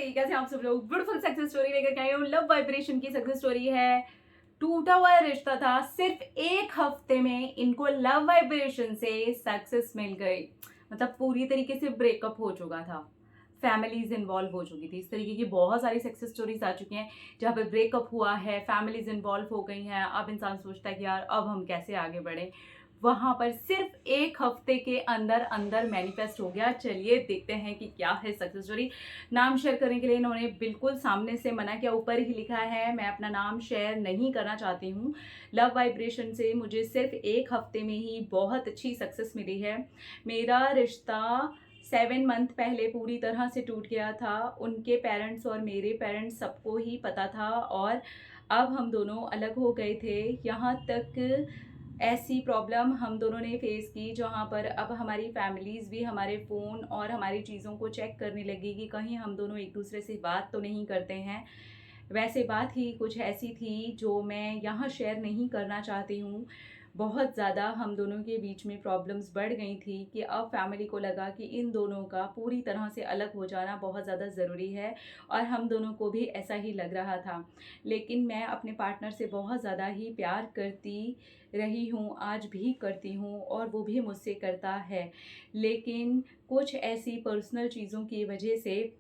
कैसे हैं आप सब लोग। ब्यूटीफुल सक्सेस स्टोरी लेकर के आई हूँ। लव वाइब्रेशन की सक्सेस स्टोरी है। टूटा हुआ रिश्ता था, सिर्फ एक हफ्ते में इनको लव वाइब्रेशन से सक्सेस मिल गई। मतलब पूरी तरीके से ब्रेकअप हो चुका था, फैमिलीज इन्वॉल्व हो चुकी थी। इस तरीके की बहुत सारी सक्सेस स्टोरीज आ चुकी हैं जहाँ पे ब्रेकअप हुआ है, फैमिलीज इन्वॉल्व हो गई हैं। अब इंसान सोचता है कि यार अब हम कैसे आगे बढ़े। वहां पर सिर्फ एक हफ्ते के अंदर अंदर मैनिफेस्ट हो गया। चलिए देखते हैं कि क्या है सक्सेस स्टोरी। नाम शेयर करने के लिए इन्होंने बिल्कुल सामने से मना किया, ऊपर ही लिखा है मैं अपना नाम शेयर नहीं करना चाहती हूँ। लव वाइब्रेशन से मुझे सिर्फ एक हफ्ते में ही बहुत अच्छी सक्सेस मिली है। मेरा रिश्ता 7 मंथ पहले पूरी तरह से टूट गया था। उनके पेरेंट्स और मेरे पेरेंट्स सबको ही पता था और अब हम दोनों अलग हो गए थे। यहाँ तक ऐसी प्रॉब्लम हम दोनों ने फेस की जहाँ पर अब हमारी फैमिलीज़ भी हमारे फ़ोन और हमारी चीज़ों को चेक करने लगी कि कहीं हम दोनों एक दूसरे से बात तो नहीं करते हैं। वैसे बात ही कुछ ऐसी थी जो मैं यहाँ शेयर नहीं करना चाहती हूँ। बहुत ज़्यादा हम दोनों के बीच में प्रॉब्लम्स बढ़ गई थी कि अब फैमिली को लगा कि इन दोनों का पूरी तरह से अलग हो जाना बहुत ज़्यादा ज़रूरी है और हम दोनों को भी ऐसा ही लग रहा था। लेकिन मैं अपने पार्टनर से बहुत ज़्यादा ही प्यार करती रही हूँ, आज भी करती हूँ और वो भी मुझसे करता है। लेकिन कुछ ऐसी पर्सनल चीज़ों की वजह से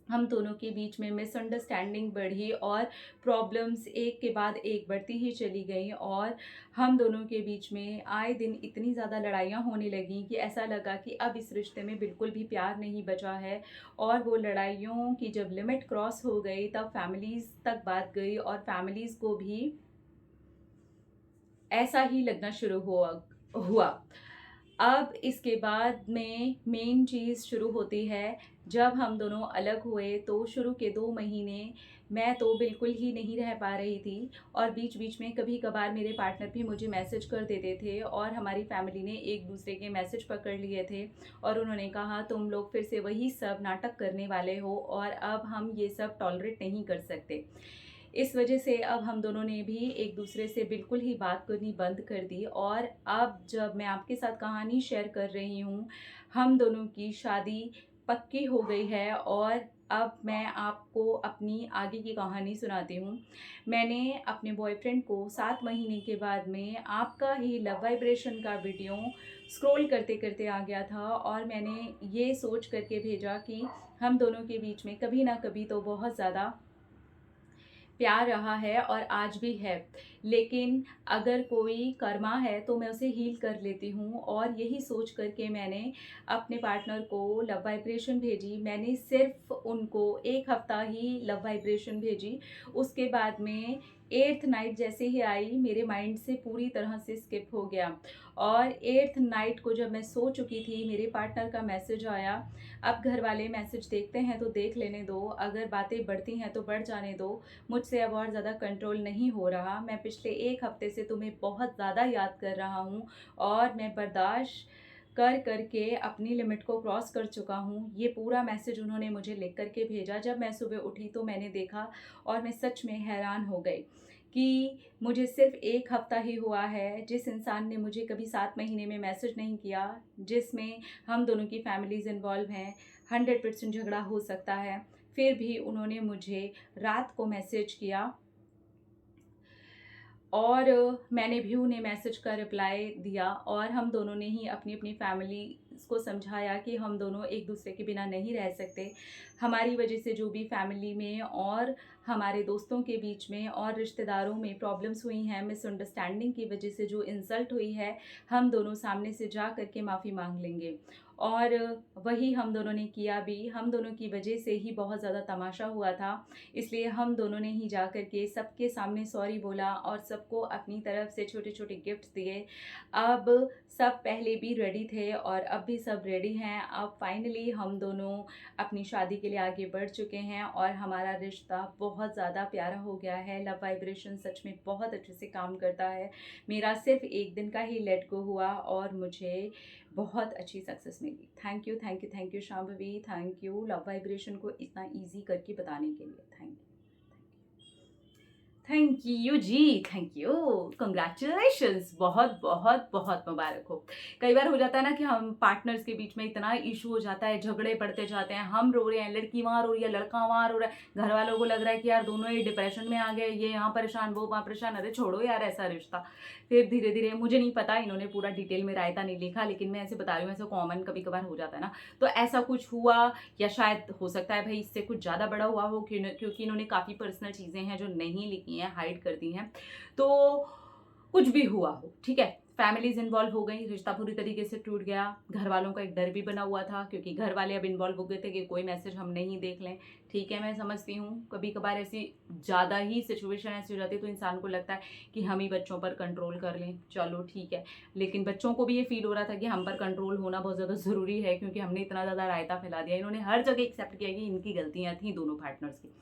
हम दोनों के बीच में मिसअंडरस्टैंडिंग बढ़ी और प्रॉब्लम्स एक के बाद एक बढ़ती ही चली गई और हम दोनों के बीच में आए दिन इतनी ज़्यादा लड़ाइयाँ होने लगीं कि ऐसा लगा कि अब इस रिश्ते में बिल्कुल भी प्यार नहीं बचा है। और वो लड़ाइयों की जब लिमिट क्रॉस हो गई तब फैमिलीज़ तक बात गई और फैमिलीज़ को भी ऐसा ही लगना शुरू हुआ। अब इसके बाद में मेन चीज़ शुरू होती है। जब हम दोनों अलग हुए तो शुरू के 2 महीने मैं तो बिल्कुल ही नहीं रह पा रही थी और बीच बीच में कभी कभार मेरे पार्टनर भी मुझे मैसेज कर देते थे और हमारी फैमिली ने एक दूसरे के मैसेज पकड़ लिए थे और उन्होंने कहा तुम लोग फिर से वही सब नाटक करने वाले हो और अब हम ये सब टॉलरेट नहीं कर सकते। इस वजह से अब हम दोनों ने भी एक दूसरे से बिल्कुल ही बात करनी बंद कर दी और अब जब मैं आपके साथ कहानी शेयर कर रही हूँ, हम दोनों की शादी पक्की हो गई है और अब मैं आपको अपनी आगे की कहानी सुनाती हूँ। मैंने अपने बॉयफ्रेंड को 7 महीने के बाद में आपका ही लव वाइब्रेशन का वीडियो स्क्रॉल करते करते आ गया था और मैंने ये सोच करके भेजा कि हम दोनों के बीच में कभी ना कभी तो बहुत ज़्यादा प्यार रहा है और आज भी है। लेकिन अगर कोई कर्मा है तो मैं उसे हील कर लेती हूँ और यही सोच करके मैंने अपने पार्टनर को लव वाइब्रेशन भेजी। मैंने सिर्फ उनको एक हफ्ता ही लव वाइब्रेशन भेजी। उसके बाद में 8th नाइट जैसे ही आई मेरे माइंड से पूरी तरह से स्किप हो गया और 8th नाइट को जब मैं सो चुकी थी मेरे पार्टनर का मैसेज आया। अब घर वाले मैसेज देखते हैं तो देख लेने दो, अगर बातें बढ़ती हैं तो बढ़ जाने दो, मुझसे अब और ज़्यादा कंट्रोल नहीं हो रहा। मैं पिछले एक हफ्ते से तुम्हें बहुत ज़्यादा याद कर रहा हूँ और मैं बर्दाश्त कर करके अपनी लिमिट को क्रॉस कर चुका हूँ। ये पूरा मैसेज उन्होंने मुझे लिख करके भेजा। जब मैं सुबह उठी तो मैंने देखा और मैं सच में हैरान हो गई कि मुझे सिर्फ एक हफ्ता ही हुआ है। जिस इंसान ने मुझे कभी 7 महीने में मैसेज नहीं किया, जिसमें हम दोनों की फैमिलीज़ इन्वॉल्व हैं, 100% झगड़ा हो सकता है, फिर भी उन्होंने मुझे रात को मैसेज किया और मैंने भी उन्हें मैसेज का रिप्लाई दिया और हम दोनों ने ही अपनी अपनी फैमिली को समझाया कि हम दोनों एक दूसरे के बिना नहीं रह सकते। हमारी वजह से जो भी फैमिली में और हमारे दोस्तों के बीच में और रिश्तेदारों में प्रॉब्लम्स हुई हैं, मिसअंडरस्टैंडिंग की वजह से जो इंसल्ट हुई है, हम दोनों सामने से जा करके माफ़ी मांग लेंगे। और वही हम दोनों ने किया भी। हम दोनों की वजह से ही बहुत ज़्यादा तमाशा हुआ था, इसलिए हम दोनों ने ही जा कर के सबके सामने सॉरी बोला और सबको अपनी तरफ से छोटे छोटे गिफ्ट्स दिए। अब सब पहले भी रेडी थे और अब भी सब रेडी हैं। अब फाइनली हम दोनों अपनी शादी के लिए आगे बढ़ चुके हैं और हमारा रिश्ता बहुत ज़्यादा प्यारा हो गया है। लव वाइब्रेशन सच में बहुत अच्छे से काम करता है। मेरा सिर्फ एक दिन का ही लेट गो हुआ और मुझे बहुत अच्छी सक्सेस मिली। Thank you, thank you, thank you Shambhavi, thank you love vibration को इतना ईजी करके बताने के लिए। Thank you. Thank you ji, thank you, congratulations, बहुत बहुत बहुत मुबारक हो। कई बार हो जाता है ना कि हम पार्टनर्स के बीच में इतना इशू हो जाता है, झगड़े बढ़ते जाते हैं, हम रो रहे हैं, लड़की वहाँ रो रही है, लड़का वहाँ रो रहा है, घर वालों को लग रहा है कि यार दोनों ही डिप्रेशन में आ गए, ये यहाँ परेशान, वो वहाँ परेशान, अरे छोड़ो यार ऐसा रिश्ता। फिर धीरे धीरे, मुझे नहीं पता, इन्होंने पूरा डिटेल में रायता नहीं लिखा, लेकिन मैं ऐसे बता रही हूँ, ऐसा कॉमन कभी कभार हो जाता है ना, तो ऐसा कुछ हुआ, या शायद हो सकता है भाई इससे कुछ ज़्यादा बड़ा हुआ हो, क्योंकि इन्होंने काफ़ी पर्सनल चीज़ें हैं जो नहीं लिखी हैं, हाइड कर दी हैं। तो कुछ भी हुआ हो, ठीक है, फैमिलीज इन्वॉल्व हो गई, रिश्ता पूरी तरीके से टूट गया, घर वालों का एक डर भी बना हुआ था, क्योंकि घर वाले अब इन्वॉल्व हो गए थे कि कोई मैसेज हम नहीं देख लें। ठीक है, मैं समझती हूँ, कभी कभार ऐसी ज़्यादा ही सिचुएशन ऐसी हो जाती है तो इंसान को लगता है कि हम ही बच्चों पर कंट्रोल कर लें, चलो ठीक है। लेकिन बच्चों को भी ये फील हो रहा था कि हम पर कंट्रोल होना बहुत ज़्यादा ज़रूरी है, क्योंकि हमने इतना ज़्यादा रायता फैला दिया। इन्होंने हर जगह एक्सेप्ट किया कि इनकी गलतियाँ थी दोनों पार्टनर्स की।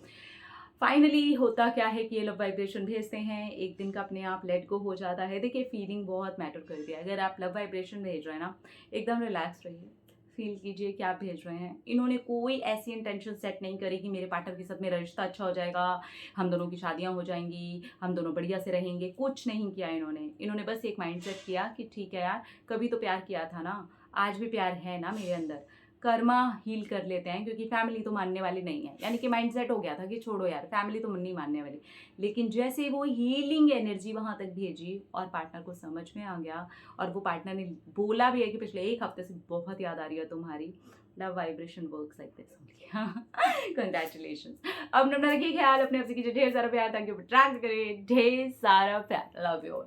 फाइनली होता क्या है कि ये लव वाइब्रेशन भेजते हैं, एक दिन का अपने आप लेट गो हो जाता है। देखिए, फीलिंग बहुत मैटर करती है। अगर आप लव वाइब्रेशन भेज रहे हैं ना, एकदम रिलैक्स रहिए, फील कीजिए कि आप भेज रहे हैं। इन्होंने कोई ऐसी इंटेंशन सेट नहीं करी कि मेरे पार्टनर के साथ मेरा रिश्ता अच्छा हो जाएगा, हम दोनों की शादियां हो जाएंगी, हम दोनों बढ़िया से रहेंगे, कुछ नहीं किया इन्होंने बस एक माइंड सेट किया कि ठीक है यार, कभी तो प्यार किया था ना, आज भी प्यार है ना मेरे अंदर, कर्मा हील कर लेते हैं, क्योंकि फैमिली तो मानने वाली नहीं है। यानी कि माइंडसेट हो गया था कि छोड़ो यार, फैमिली तो नहीं मानने वाली। लेकिन जैसे वो हीलिंग एनर्जी वहां तक भेजी और पार्टनर को समझ में आ गया, और वो पार्टनर ने बोला भी है कि पिछले एक हफ्ते से बहुत याद आ रही है तुम्हारी, love vibration works like this only. Congratulation. अब नंबर रखिए ख्याल, अपने आपसे कीजिए ढेर सारा प्यार, ताकि वो ट्रैक करे ढेर सारा प्यार। Love you.